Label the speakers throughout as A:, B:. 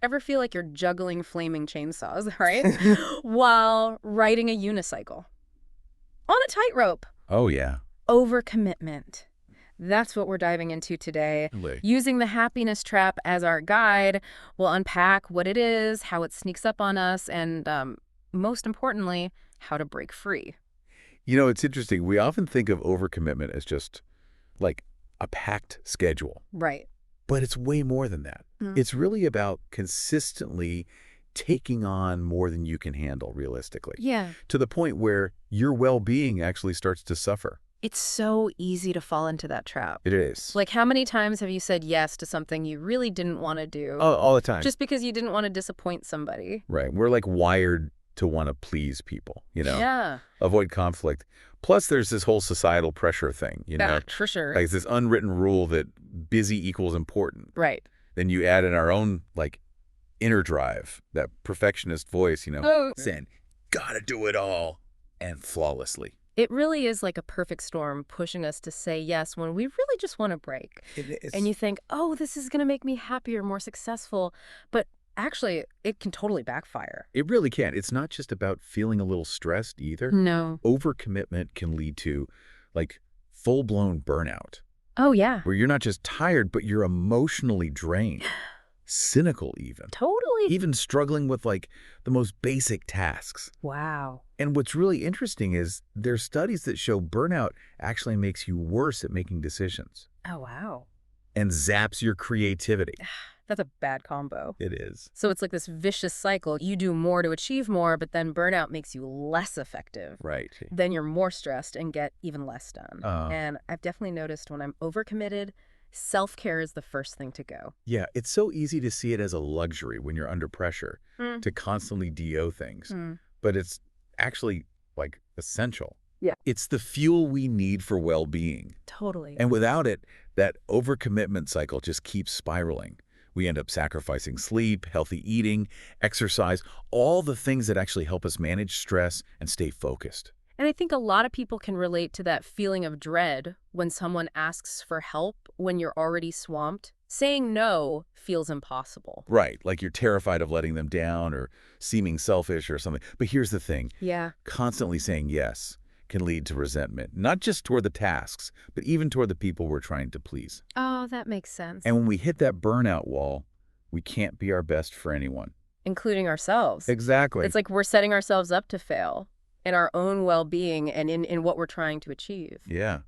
A: Ever feel like you're juggling flaming chainsaws, right? While riding a unicycle on a tightrope.
B: Oh, yeah.
A: Overcommitment. That's what we're diving into today.
B: Really.
A: Using the happiness trap as our guide, we'll unpack what it is, how it sneaks up on us, and most importantly, how to break free.
B: It's interesting. We often think of overcommitment as just like a packed schedule,
A: Right.
B: but it's way more than that.
A: Mm.
B: It's really about consistently taking on more than you can handle realistically,
A: Yeah.
B: to the point where your well-being actually starts to suffer.
A: It's so easy to fall into that trap.
B: It is.
A: Like, how many times have you said yes to something you really didn't want to do
B: All the time.
A: just because you didn't want to disappoint somebody?
B: Right. We're like wired to want to please people,
A: Yeah.
B: avoid conflict. Plus, there's this whole societal pressure thing,
A: Yeah, for sure.
B: like this unwritten rule that busy equals important.
A: Right.
B: Then you add in our own, like, inner drive, that perfectionist voice,
A: Oh.
B: saying, gotta do it all, and flawlessly.
A: It really is like a perfect storm pushing us to say yes when we really just want to break.
B: It is.
A: And you think, oh, this is going to make me happier, more successful. But actually, it can totally backfire.
B: It really can. It's not just about feeling a little stressed either.
A: No.
B: Overcommitment can lead to, like, full-blown burnout,
A: Oh, yeah.
B: where you're not just tired, but you're emotionally drained, cynical
A: Totally.
B: even struggling with, like, the most basic tasks.
A: Wow.
B: And what's really interesting is there's studies that show burnout actually makes you worse at making decisions
A: Oh, wow.
B: and zaps your creativity.
A: That's a bad combo.
B: It is.
A: So it's like this vicious cycle. You do more to achieve more, but then burnout makes you less effective.
B: Right.
A: Then you're more stressed and get even less done.
B: Uh.
A: And I've definitely noticed when I'm overcommitted, self-care is the first thing to go.
B: Yeah, it's so easy to see it as a luxury when you're under pressure
A: Mm.
B: to constantly DO things.
A: Mm.
B: But it's actually, like, essential.
A: Yeah.
B: It's the fuel we need for well-being.
A: Totally.
B: And without it, that overcommitment cycle just keeps spiraling. We end up sacrificing sleep, healthy eating, exercise, all the things that actually help us manage stress and stay focused.
A: And I think a lot of people can relate to that feeling of dread when someone asks for help when you're already swamped. Saying no feels impossible.
B: Right, like you're terrified of letting them down or seeming selfish or something. But here's the thing.
A: Yeah.
B: Constantly saying yes can lead to resentment, not just toward the tasks, but even toward the people we're trying to please.
A: Oh, that makes sense.
B: And when we hit that burnout wall, we can't be our best for anyone.
A: Including ourselves.
B: Exactly.
A: It's like we're setting ourselves up to fail in our own well-being and in what we're trying to achieve.
B: Yeah.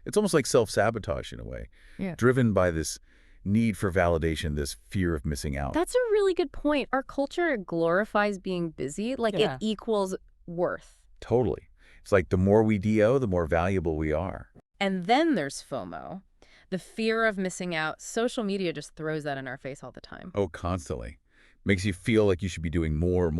B: It's almost like self-sabotage in a way.
A: Yeah.
B: Driven by this need for validation, this fear of missing out.
A: That's a really good point. Our culture glorifies being busy, like
C: Yeah.
A: it equals worth.
B: Totally. It's like the more we DO, the more valuable we are.
A: And then there's FOMO, the fear of missing out. Social media just throws that in our face all the time.
B: Oh, constantly. Makes you feel like you should be doing more.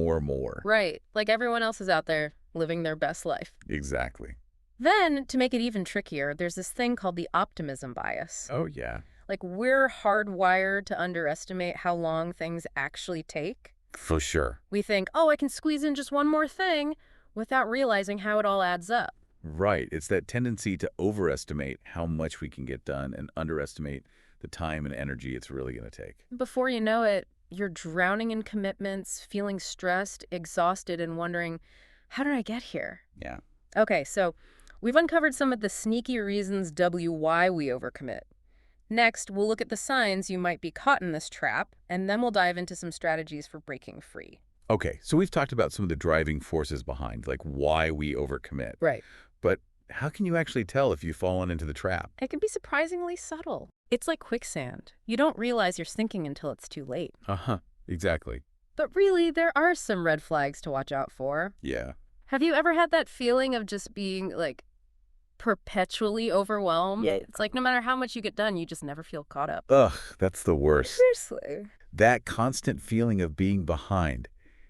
A: Right, like everyone else is out there living their best life.
B: Exactly.
A: Then, to make it even trickier, there's this thing called the optimism bias.
B: Oh, yeah.
A: Like, we're hardwired to underestimate how long things actually take.
B: For sure.
A: We think, oh, I can squeeze in just one more thing, without realizing how it all adds up.
B: Right. It's that tendency to overestimate how much we can get done and underestimate the time and energy it's really going to take.
A: Before you know it, you're drowning in commitments, feeling stressed, exhausted, and wondering, how did I get here?
B: Yeah.
A: Okay, so we've uncovered some of the sneaky reasons why we overcommit. Next, we'll look at the signs you might be caught in this trap, and then we'll dive into some strategies for breaking free.
B: Okay, so we've talked about some of the driving forces behind, like why we overcommit.
A: Right.
B: But how can you actually tell if you've fallen into the trap?
A: It can be surprisingly subtle. It's like quicksand. You don't realize you're sinking until it's too late.
B: Uh-huh. Exactly.
A: But really, there are some red flags to watch out for.
B: Yeah.
A: Have you ever had that feeling of just being, like, perpetually overwhelmed?
C: Yeah.
A: It's like no matter how much you get done, you just never feel caught up.
B: Ugh, that's the worst.
A: Seriously.
B: That constant feeling of being behind,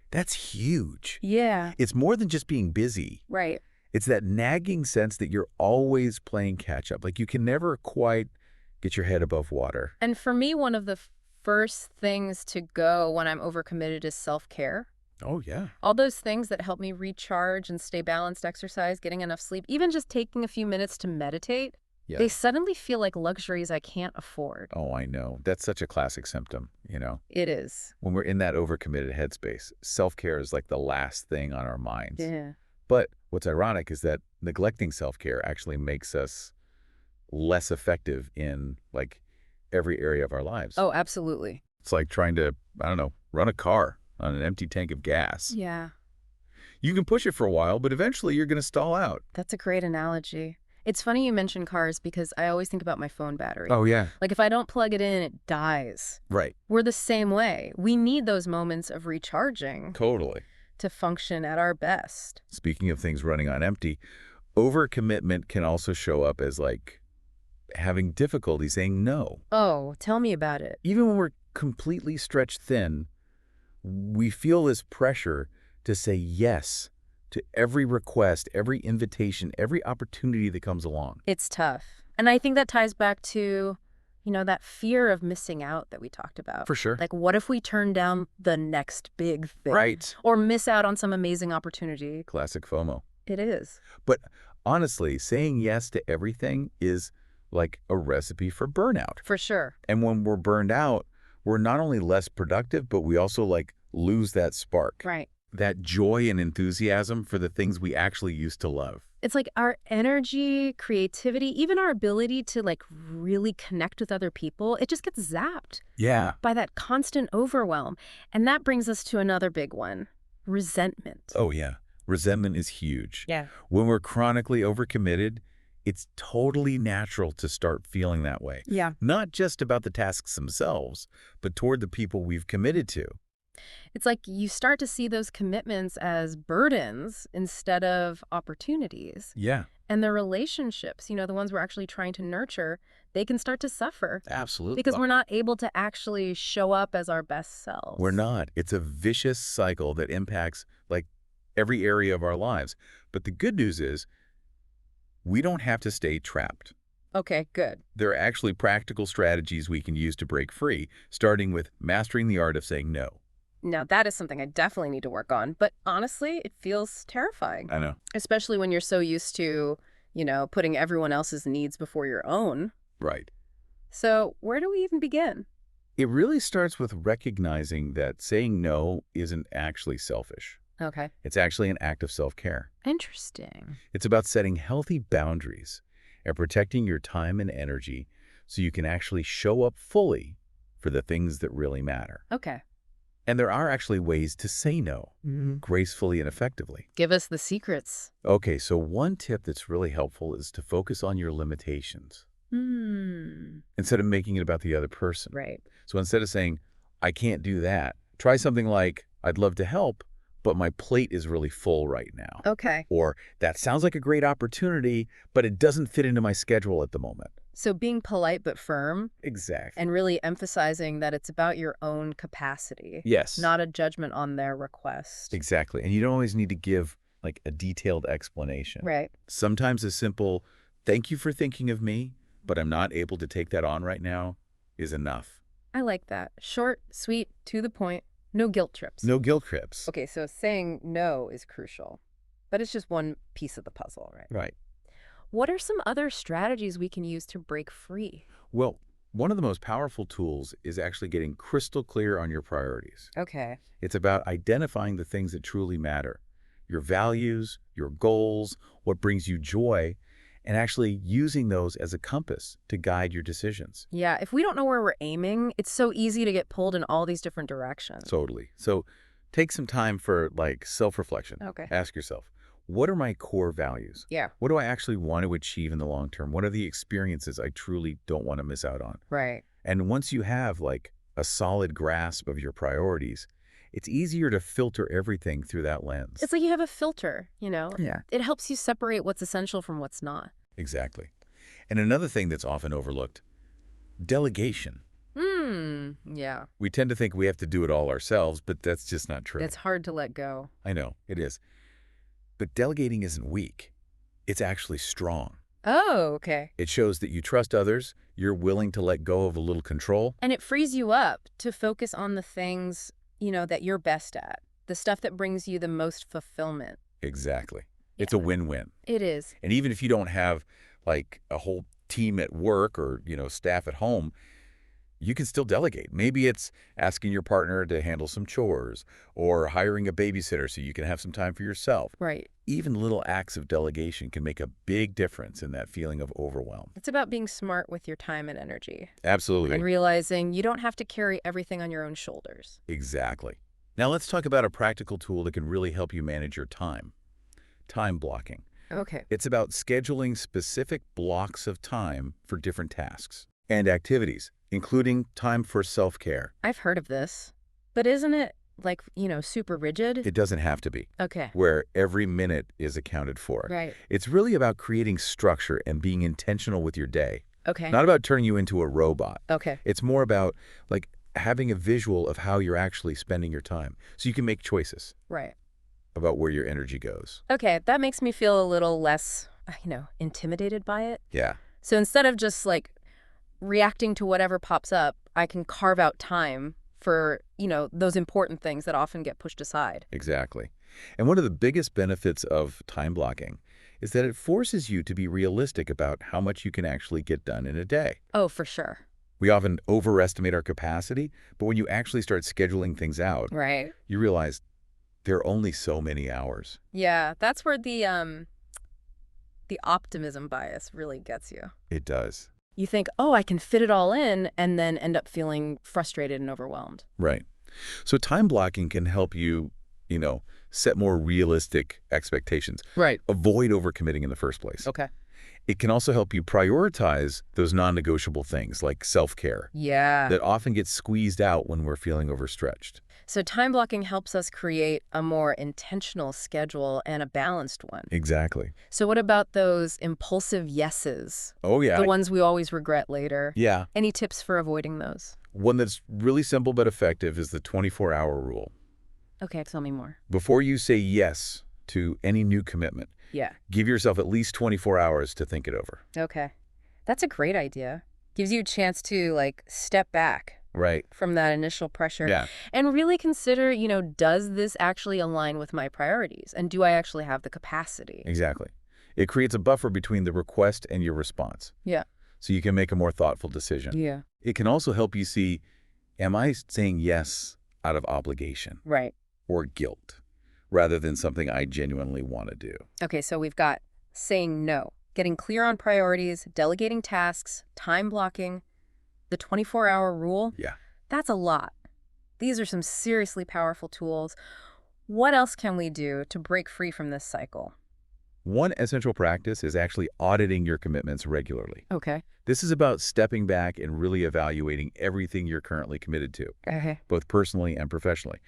B: that's huge.
A: Yeah.
B: It's more than just being busy.
A: Right.
B: It's that nagging sense that you're always playing catch up. Like you can never quite get your head above water.
A: And for me, one of the first things to go when I'm overcommitted is self-care.
B: Oh, yeah.
A: All those things that help me recharge and stay balanced, exercise, getting enough sleep, even just taking a few minutes to meditate.
B: Yeah.
A: They suddenly feel like luxuries I can't afford.
B: Oh, I know. That's such a classic symptom.
A: It is.
B: When we're in that overcommitted headspace, self-care is like the last thing on our minds.
A: Yeah.
B: But what's ironic is that neglecting self-care actually makes us less effective in like every area of our lives.
A: Oh, absolutely.
B: It's like trying to, I don't know, run a car on an empty tank of gas.
A: Yeah,
B: You can push it for a while, but eventually you're going to stall out.
A: that's a great analogy. It's funny you mention cars because I always think about my phone battery.
B: Oh, yeah.
A: Like if I don't plug it in, it dies.
B: Right.
A: We're the same way. We need those moments of recharging
B: Totally.
A: to function at our best.
B: Speaking of things running on empty, overcommitment can also show up as like having difficulty saying no.
A: Oh, tell me about it.
B: Even when we're completely stretched thin, we feel this pressure to say yes to every request, every invitation, every opportunity that comes along.
A: It's tough. And I think that ties back to, that fear of missing out that we talked about.
B: For sure.
A: Like, what if we turn down the next big thing?
B: Right.
A: Or miss out on some amazing opportunity?
B: Classic FOMO.
A: It is.
B: But honestly, saying yes to everything is like a recipe for burnout.
A: For sure.
B: And when we're burned out, we're not only less productive, but we also like lose that spark.
A: Right.
B: That joy and enthusiasm for the things we actually used to love.
A: It's like our energy, creativity, even our ability to like really connect with other people, it just gets zapped
B: Yeah.
A: by that constant overwhelm. And that brings us to another big one, resentment.
B: Oh, yeah. Resentment is huge.
A: Yeah.
B: When we're chronically overcommitted, it's totally natural to start feeling that way.
A: Yeah.
B: Not just about the tasks themselves, but toward the people we've committed to.
A: It's like you start to see those commitments as burdens instead of opportunities.
B: Yeah.
A: And the relationships, the ones we're actually trying to nurture, they can start to suffer
B: Absolutely.
A: because we're not able to actually show up as our best selves.
B: We're not. It's a vicious cycle that impacts like every area of our lives. But the good news is we don't have to stay trapped.
A: Okay, good.
B: There are actually practical strategies we can use to break free, starting with mastering the art of saying no.
A: Now, that is something I definitely need to work on. But honestly, it feels terrifying,
B: I know.
A: especially when you're so used to, putting everyone else's needs before your own.
B: Right.
A: So where do we even begin?
B: It really starts with recognizing that saying no isn't actually selfish.
A: Okay.
B: It's actually an act of self-care.
A: Interesting.
B: It's about setting healthy boundaries and protecting your time and energy so you can actually show up fully for the things that really matter.
A: Okay.
B: And there are actually ways to say no gracefully and effectively.
A: Give us the secrets.
B: Okay, so one tip that's really helpful is to focus on your limitations instead of making it about the other person.
A: Right.
B: So instead of saying, I can't do that, try something like, I'd love to help, but my plate is really full right now.
A: Okay.
B: Or, that sounds like a great opportunity, but it doesn't fit into my schedule at the moment.
A: So being polite but firm
B: Exactly.
A: and really emphasizing that it's about your own capacity.
B: Yes.
A: Not a judgment on their request.
B: Exactly. And you don't always need to give like a detailed explanation.
A: Right.
B: Sometimes a simple, thank you for thinking of me, but I'm not able to take that on right now is enough.
A: I like that. Short, sweet, to the point, no guilt trips.
B: No guilt trips.
A: Okay, so saying no is crucial, but it's just one piece of the puzzle, right?
B: Right.
A: What are some other strategies we can use to break free?
B: Well, one of the most powerful tools is actually getting crystal clear on your priorities.
A: Okay.
B: It's about identifying the things that truly matter, your values, your goals, what brings you joy, and actually using those as a compass to guide your decisions.
A: Yeah, if we don't know where we're aiming, it's so easy to get pulled in all these different directions.
B: Totally. So take some time for like self-reflection.
A: Okay.
B: Ask yourself, what are my core values?
A: Yeah.
B: What do I actually want to achieve in the long term? What are the experiences I truly don't want to miss out on?
A: Right.
B: And once you have like a solid grasp of your priorities, it's easier to filter everything through that lens.
A: It's like you have a filter,
B: Yeah.
A: It helps you separate what's essential from what's not.
B: Exactly. And another thing that's often overlooked, delegation.
A: Yeah.
B: We tend to think we have to do it all ourselves, but that's just not true.
A: It's hard to let go.
B: I know, it is. But delegating isn't weak. It's actually strong.
A: Oh, okay.
B: It shows that you trust others, you're willing to let go of a little control.
A: And it frees you up to focus on the things, that you're best at, the stuff that brings you the most fulfillment.
B: Exactly. It's a win-win.
A: It is.
B: And even if you don't have like a whole team at work or, staff at home, you can still delegate. Maybe it's asking your partner to handle some chores or hiring a babysitter so you can have some time for yourself.
A: Right.
B: Even little acts of delegation can make a big difference in that feeling of overwhelm.
A: It's about being smart with your time and energy and
B: Absolutely.
A: realizing you don't have to carry everything on your own shoulders.
B: Exactly. Now let's talk about a practical tool that can really help you manage your time. Time blocking.
A: Okay.
B: It's about scheduling specific blocks of time for different tasks and activities, including time for self-care.
A: I've heard of this, but isn't it like, super rigid?
B: It doesn't have to be,
A: Okay.
B: where every minute is accounted for.
A: Right.
B: It's really about creating structure and being intentional with your day,
A: Okay.
B: not about turning you into a robot.
A: Okay.
B: It's more about, like, having a visual of how you're actually spending your time so you can make choices
A: Right.
B: about where your energy goes.
A: Okay, that makes me feel a little less, intimidated by it.
B: Yeah,
A: So instead of just like reacting to whatever pops up, I can carve out time for, those important things that often get pushed aside.
B: exactly. And one of the biggest benefits of time blocking is that it forces you to be realistic about how much you can actually get done in a day.
A: Oh, for sure.
B: We often overestimate our capacity, but when you actually start scheduling things out,
A: Right.
B: you realize there are only so many hours.
A: Yeah, that's where the optimism bias really gets you.
B: It does.
A: You think, "Oh, I can fit it all in," and then end up feeling frustrated and overwhelmed.
B: Right. So time blocking can help you, set more realistic expectations.
A: Right.
B: Avoid overcommitting in the first place.
A: Okay.
B: It can also help you prioritize those non-negotiable things like self-care
A: Yeah.
B: that often get squeezed out when we're feeling overstretched.
A: So time blocking helps us create a more intentional schedule and a balanced one.
B: Exactly.
A: So what about those impulsive yeses?
B: Oh, yeah.
A: The ones we always regret later?
B: Yeah.
A: Any tips for avoiding those?
B: One that's really simple but effective is the 24-hour rule.
A: Okay, tell me more.
B: Before you say yes to any new commitment,
A: Yeah.
B: give yourself at least 24 hours to think it over.
A: Okay. That's a great idea. Gives you a chance to, step back
B: Right.
A: from that initial pressure
B: Yeah.
A: and really consider, does this actually align with my priorities? And do I actually have the capacity?
B: Exactly. It creates a buffer between the request and your response,
A: Yeah.
B: so you can make a more thoughtful decision.
A: Yeah.
B: It can also help you see, am I saying yes out of obligation
A: Right.
B: or guilt, rather than something I genuinely want to do?
A: Okay, so we've got saying no, getting clear on priorities, delegating tasks, time blocking, the 24-hour rule.
B: Yeah.
A: That's a lot. These are some seriously powerful tools. What else can we do to break free from this cycle?
B: One essential practice is actually auditing your commitments regularly.
A: Okay.
B: This is about stepping back and really evaluating everything you're currently committed to,
A: Okay.
B: both personally and professionally.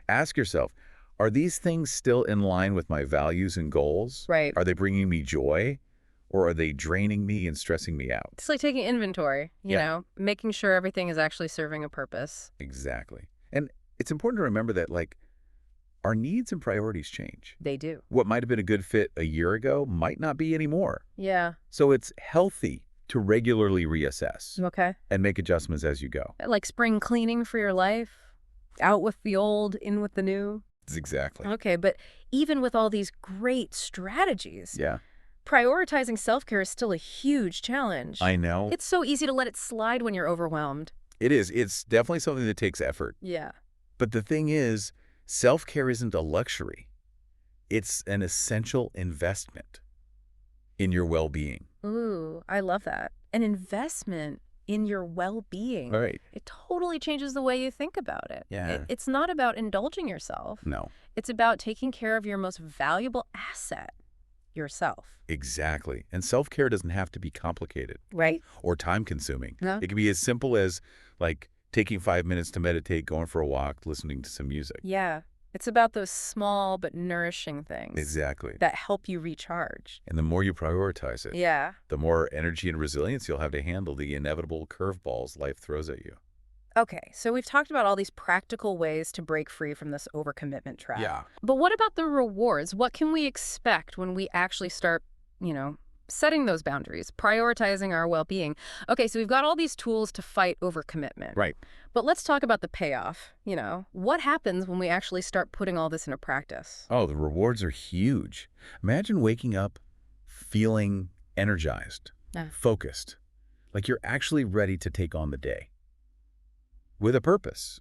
B: Ask yourself, are these things still in line with my values and goals?
A: Right.
B: Are they bringing me joy? Or are they draining me and stressing me out?
A: It's like taking inventory,
B: Yeah.
A: making sure everything is actually serving a purpose.
B: Exactly. And it's important to remember that, our needs and priorities change.
A: They do.
B: What might have been a good fit a year ago might not be anymore.
A: Yeah.
B: So it's healthy to regularly reassess
A: Okay.
B: and make adjustments as you go.
A: Like spring cleaning for your life, out with the old, in with the new.
B: Exactly.
A: Okay, but even with all these great strategies,
B: Yeah.
A: prioritizing self-care is still a huge challenge.
B: I know.
A: It's so easy to let it slide when you're overwhelmed.
B: It is. It's definitely something that takes effort.
A: Yeah.
B: But the thing is, self-care isn't a luxury. It's an essential investment in your well-being.
A: Ooh, I love that. An investment in your well-being.
B: All right.
A: It totally changes the way you think about it.
B: Yeah.
A: It's not about indulging yourself.
B: No.
A: It's about taking care of your most valuable asset, yourself.
B: Exactly. And self-care doesn't have to be complicated
A: Right?
B: or time-consuming.
A: No.
B: It can be as simple as, taking 5 minutes to meditate, going for a walk, listening to some music.
A: Yeah. It's about those small but nourishing things
B: Exactly.
A: that help you recharge.
B: And the more you prioritize it,
A: Yeah.
B: the more energy and resilience you'll have to handle the inevitable curveballs life throws at you.
A: Okay, so we've talked about all these practical ways to break free from this overcommitment trap.
B: Yeah.
A: But what about the rewards? What can we expect when we actually start, setting those boundaries, prioritizing our well-being? Okay, so we've got all these tools to fight overcommitment.
B: Right.
A: But let's talk about the payoff. What happens when we actually start putting all this into practice?
B: Oh, the rewards are huge. Imagine waking up feeling energized,
A: Ah.
B: focused, like you're actually ready to take on the day with a purpose.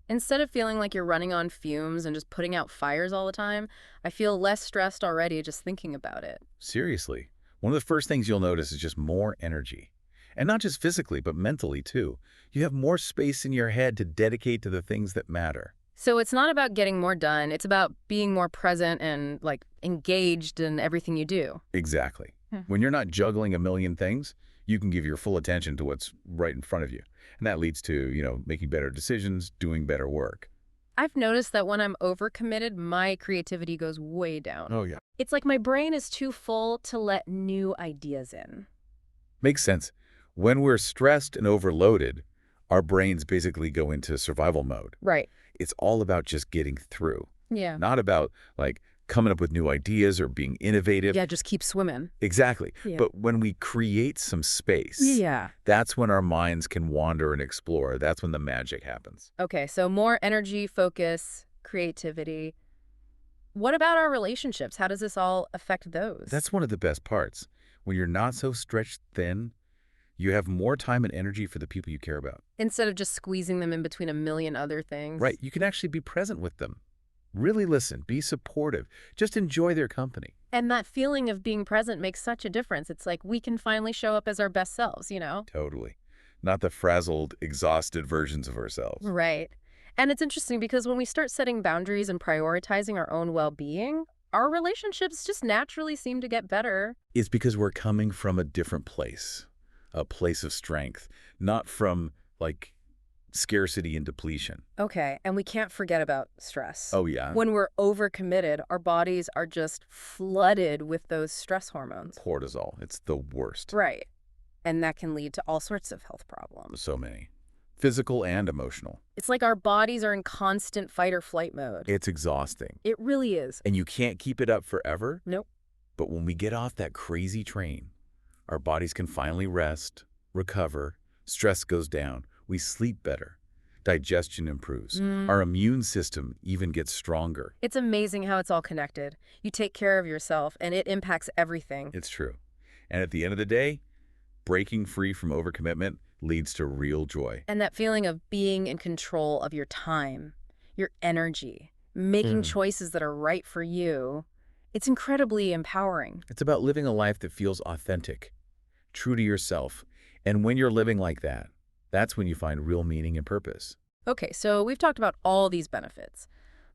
A: Instead of feeling like you're running on fumes and just putting out fires all the time, I feel less stressed already just thinking about it.
B: Seriously. One of the first things you'll notice is just more energy. And not just physically, but mentally too. You have more space in your head to dedicate to the things that matter.
A: So it's not about getting more done, it's about being more present and like engaged in everything you do.
B: Exactly.
A: Hmm.
B: When you're not juggling a million things, you can give your full attention to what's right in front of you. And that leads to making better decisions, doing better work.
A: I've noticed that when I'm overcommitted, my creativity goes way down.
B: Oh, yeah.
A: It's like my brain is too full to let new ideas in.
B: Makes sense. When we're stressed and overloaded, our brains basically go into survival mode.
A: Right.
B: It's all about just getting through,
A: Yeah.
B: not about like coming up with new ideas or being innovative.
A: Yeah, just keep swimming.
B: Exactly.
A: Yeah.
B: But when we create some space,
A: Yeah.
B: that's when our minds can wander and explore. That's when the magic happens.
A: Okay, so more energy, focus, creativity. What about our relationships? How does this all affect those?
B: That's one of the best parts. When you're not so stretched thin, you have more time and energy for the people you care about.
A: Instead of just squeezing them in between a million other things.
B: Right. You can actually be present with them. Really listen. Be supportive. Just enjoy their company.
A: And that feeling of being present makes such a difference. It's like we can finally show up as our best selves.
B: Totally. Not the frazzled, exhausted versions of ourselves.
A: Right. And it's interesting because when we start setting boundaries and prioritizing our own well-being, our relationships just naturally seem to get better.
B: It's because we're coming from a different place, a place of strength, not from like scarcity and depletion.
A: Okay, and we can't forget about stress.
B: Oh, yeah?
A: When we're overcommitted, our bodies are just flooded with those stress hormones.
B: Cortisol. It's the worst.
A: Right. And that can lead to all sorts of health problems.
B: So many. Physical and emotional.
A: It's like our bodies are in constant fight or flight mode.
B: It's exhausting.
A: It really is.
B: And you can't keep it up forever.
A: Nope.
B: But when we get off that crazy train, our bodies can finally rest, recover, stress goes down, we sleep better, digestion improves, our immune system even gets stronger.
A: It's amazing how it's all connected. You take care of yourself, and it impacts everything.
B: It's true. And at the end of the day, breaking free from overcommitment leads to real joy.
A: And that feeling of being in control of your time, your energy, making choices that are right for you, it's incredibly empowering.
B: It's about living a life that feels authentic, true to yourself. And when you're living like that, that's when you find real meaning and purpose.
A: Okay, so we've talked about all these benefits.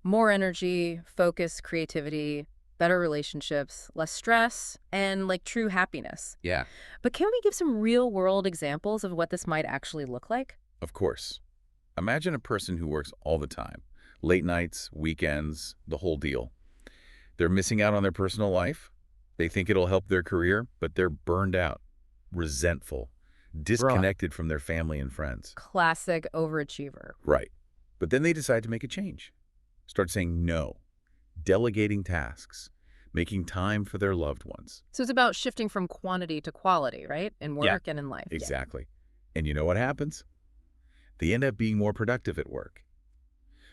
A: More energy, focus, creativity, better relationships, less stress, and like true happiness.
B: Yeah.
A: But can we give some real-world examples of what this might actually look like?
B: Of course. Imagine a person who works all the time, late nights, weekends, the whole deal. They're missing out on their personal life. They think it'll help their career, but they're burned out, resentful, disconnected from their family and friends.
A: Classic overachiever.
B: Right. But then they decide to make a change. Start saying no, delegating tasks, making time for their loved ones.
A: So it's about shifting from quantity to quality, right? In work
B: Yeah,
A: and in life.
B: Exactly. And you know what happens? They end up being more productive at work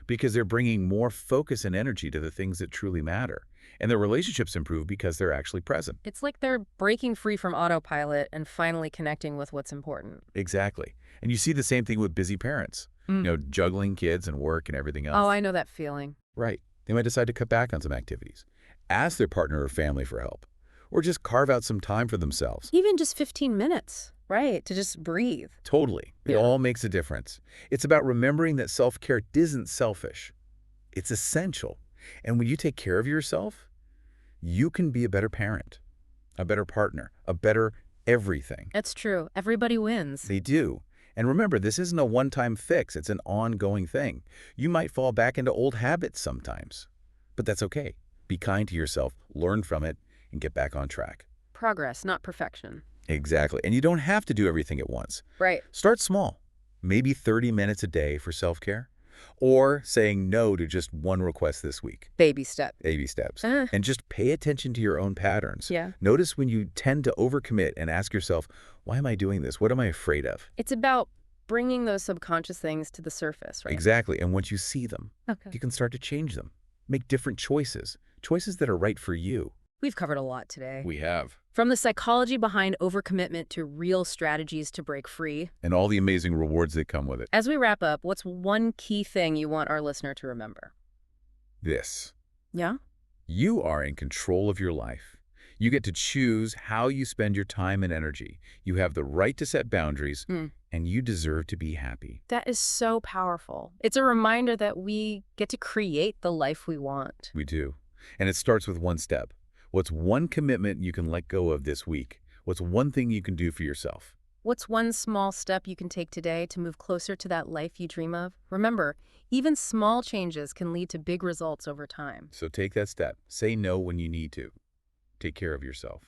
B: because they're bringing more focus and energy to the things that truly matter. And their relationships improve because they're actually present.
A: It's like they're breaking free from autopilot and finally connecting with what's important.
B: Exactly. And you see the same thing with busy parents, juggling kids and work and everything else.
A: Oh, I know that feeling.
B: Right. They might decide to cut back on some activities, ask their partner or family for help, or just carve out some time for themselves.
A: Even just 15 minutes, right? To just breathe.
B: Totally. It
A: Yeah.
B: all makes a difference. It's about remembering that self-care isn't selfish. It's essential. And when you take care of yourself, you can be a better parent, a better partner, a better everything.
A: That's true. Everybody wins.
B: They do. And remember, this isn't a one-time fix. It's an ongoing thing. You might fall back into old habits sometimes, but that's okay. Be kind to yourself, learn from it, and get back on track.
A: Progress, not perfection.
B: Exactly. And you don't have to do everything at once.
A: Right.
B: Start small, maybe 30 minutes a day for self-care, or saying no to just one request this week.
A: Baby step.
B: Baby steps.
A: Uh.
B: And just pay attention to your own patterns.
A: Yeah.
B: Notice when you tend to overcommit and ask yourself, why am I doing this? What am I afraid of?
A: It's about bringing those subconscious things to the surface, right?
B: Exactly. And once you see them,
A: Okay.
B: you can start to change them. Make different choices, choices that are right for you.
A: We've covered a lot today.
B: We have.
A: From the psychology behind overcommitment to real strategies to break free.
B: And all the amazing rewards that come with it.
A: As we wrap up, what's one key thing you want our listener to remember?
B: This.
A: Yeah?
B: You are in control of your life. You get to choose how you spend your time and energy. You have the right to set boundaries, and you deserve to be happy.
A: That is so powerful. It's a reminder that we get to create the life we want.
B: We do. And it starts with one step. What's one commitment you can let go of this week? What's one thing you can do for yourself?
A: What's one small step you can take today to move closer to that life you dream of? Remember, even small changes can lead to big results over time.
B: So take that step. Say no when you need to. Take care of yourself.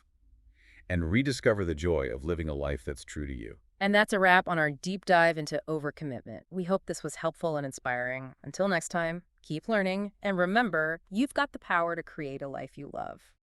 B: And rediscover the joy of living a life that's true to you.
A: And that's a wrap on our deep dive into overcommitment. We hope this was helpful and inspiring. Until next time, keep learning, and remember, you've got the power to create a life you love.